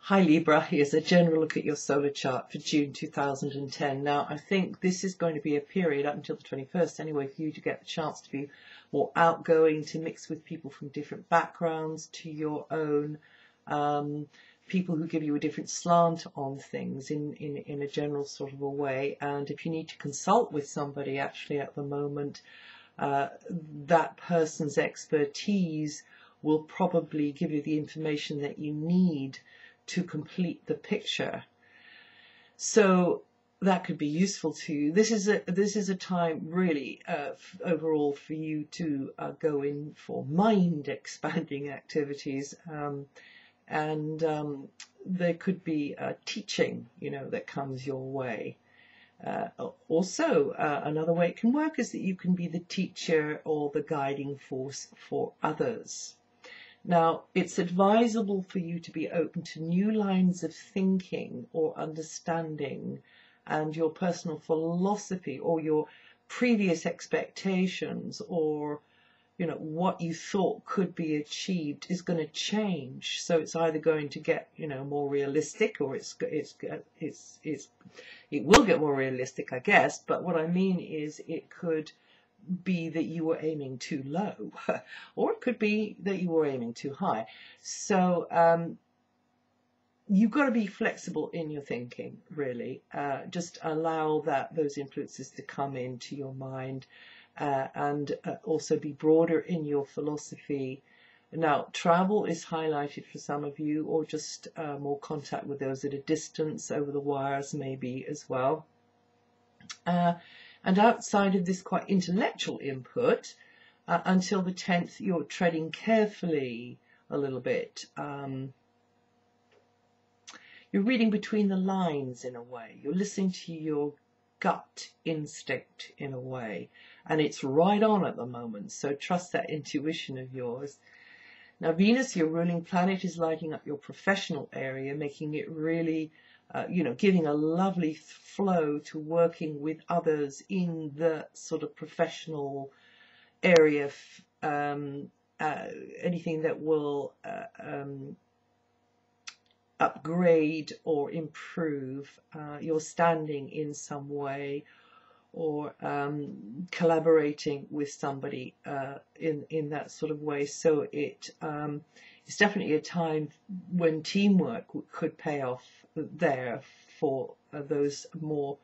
Hi Libra, here's a general look at your solar chart for June 2010. Now, I think this is going to be a period up until the 21st anyway for you to get the chance to be more outgoing, to mix with people from different backgrounds to your own, people who give you a different slant on things in a general sort of a way. And if you need to consult with somebody actually at the moment, that person's expertise will probably give you the information that you need to complete the picture. So that could be useful to you. This is a time really overall for you to go in for mind expanding activities, and there could be teaching, that comes your way. Also, another way it can work is that you can be the teacher or the guiding force for others. Now, it's advisable for you to be open to new lines of thinking or understanding, and your personal philosophy or your previous expectations or, what you thought could be achieved is going to change. So it's either going to get, more realistic, or it will get more realistic, I guess. But what I mean is it could be that you were aiming too low, or it could be that you were aiming too high. So you've got to be flexible in your thinking, really. Just allow those influences to come into your mind, and also be broader in your philosophy. Now, travel is highlighted for some of you, or just more contact with those at a distance, over the wires maybe as well. And outside of this quite intellectual input, until the 10th, you're treading carefully a little bit. You're reading between the lines in a way. You're listening to your gut instinct in a way. And it's right on at the moment, so trust that intuition of yours. Now, Venus, your ruling planet, is lighting up your professional area, making it really giving a lovely flow to working with others in the sort of professional area, anything that will upgrade or improve your standing in some way, or collaborating with somebody in that sort of way. So it's definitely a time when teamwork could pay off there for those more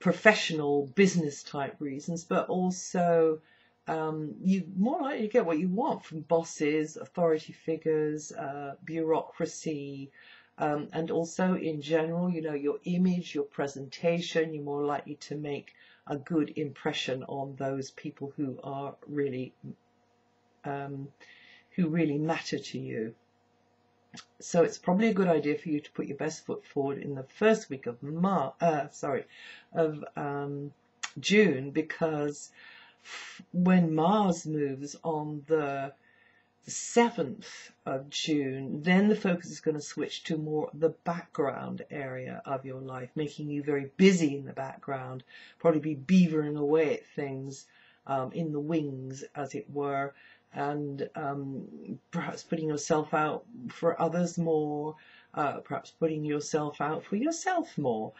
professional business type reasons, but also you're more likely to get what you want from bosses, authority figures, bureaucracy, and also in general, your image, your presentation. You're more likely to make a good impression on those people who are really who really matter to you. So it's probably a good idea for you to put your best foot forward in the first week of June, because when Mars moves on the 7th of June, then the focus is going to switch to more the background area of your life, making you very busy in the background, probably be beavering away at things in the wings, as it were, and perhaps putting yourself out for others more, perhaps putting yourself out for yourself more,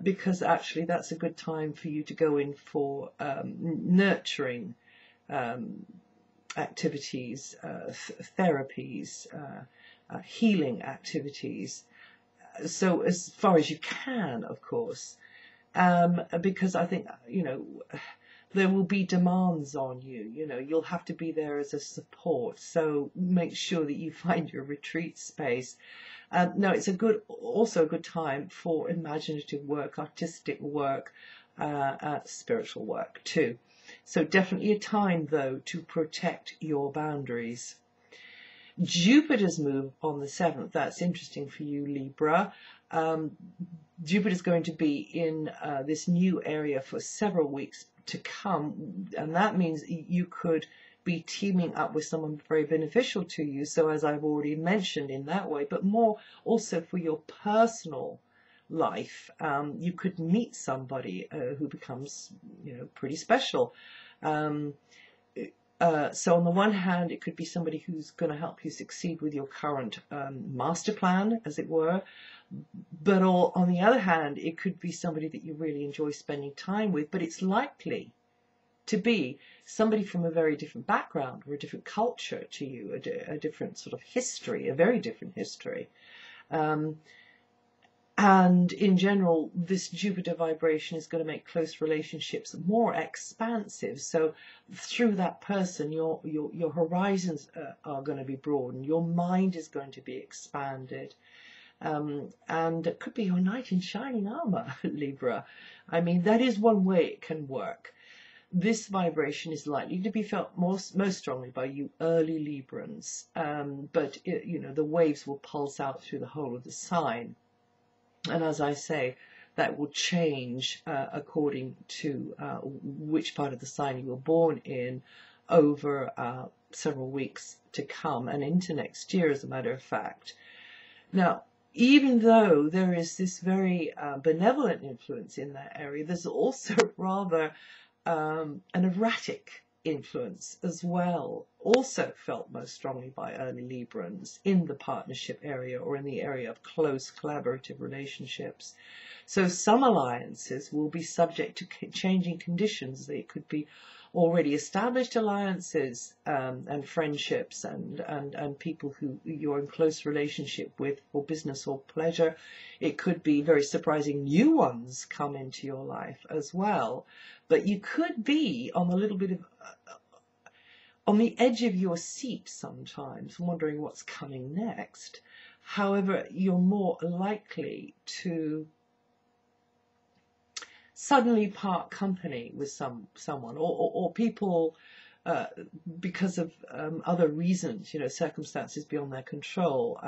because actually that's a good time for you to go in for nurturing activities, therapies, healing activities, so as far as you can, of course, because I think, there will be demands on you. You'll have to be there as a support. So make sure that you find your retreat space. No, it's also a good time for imaginative work, artistic work, spiritual work too. So definitely a time, though, to protect your boundaries. Jupiter's move on the 7th. That's interesting for you, Libra. Jupiter's going to be in this new area for several weeks to come, and that means you could be teaming up with someone very beneficial to you. So as I've already mentioned, in that way, but more also for your personal life, you could meet somebody who becomes pretty special. So on the one hand, it could be somebody who's going to help you succeed with your current master plan, as it were. But on the other hand, it could be somebody that you really enjoy spending time with, but it's likely to be somebody from a very different background or a different culture to you, a different sort of history, a very different history. And in general, this Jupiter vibration is going to make close relationships more expansive. So through that person, your horizons are going to be broadened. Your mind is going to be expanded. And it could be your knight in shining armor, Libra. I mean, that is one way it can work. This vibration is likely to be felt most strongly by you early Librans, but the waves will pulse out through the whole of the sign. And as I say, that will change according to which part of the sign you were born in over several weeks to come and into next year, as a matter of fact. Now, even though there is this very benevolent influence in that area, there's also rather an erratic influence as well, also felt most strongly by early Librans in the partnership area or in the area of close collaborative relationships. So some alliances will be subject to changing conditions. They could be already established alliances and friendships and people who you're in close relationship with for business or pleasure. It could be very surprising new ones come into your life as well. But you could be on a little bit of on the edge of your seat sometimes, wondering what's coming next. However, you're more likely to suddenly part company with someone or people because of other reasons, circumstances beyond their control.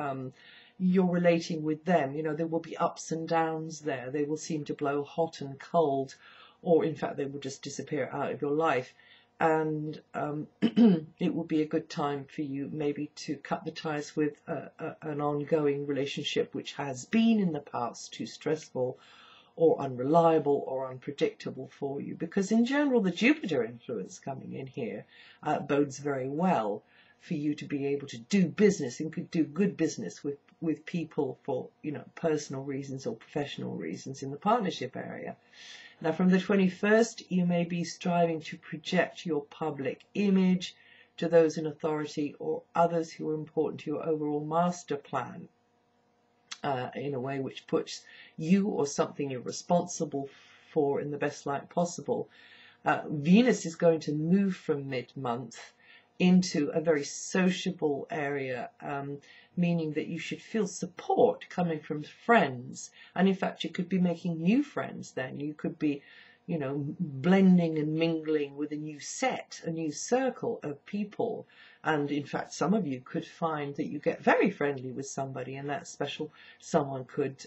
You're relating with them. There will be ups and downs there. They will seem to blow hot and cold, or in fact they will just disappear out of your life. And it will be a good time for you maybe to cut the ties with an ongoing relationship which has been in the past too stressful or unreliable or unpredictable for you, because in general the Jupiter influence coming in here bodes very well for you to be able to do business and could do good business with people for personal reasons or professional reasons in the partnership area. Now from the 21st you may be striving to project your public image to those in authority or others who are important to your overall master plan. In a way which puts you or something you're responsible for in the best light possible. Venus is going to move from mid-month into a very sociable area, meaning that you should feel support coming from friends. And in fact, you could be making new friends then. You could be, blending and mingling with a new set, a new circle of people. And in fact, some of you could find that you get very friendly with somebody, and that special someone could,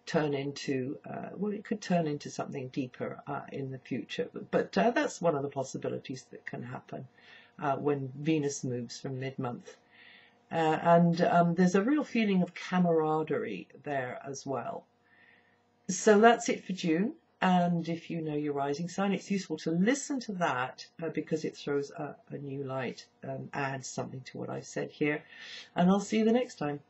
turn into, it could turn into something deeper in the future. But that's one of the possibilities that can happen when Venus moves from mid-month. And there's a real feeling of camaraderie there as well. So that's it for June. And if you know your rising sign, it's useful to listen to that because it throws a new light, adds something to what I've said here. And I'll see you the next time.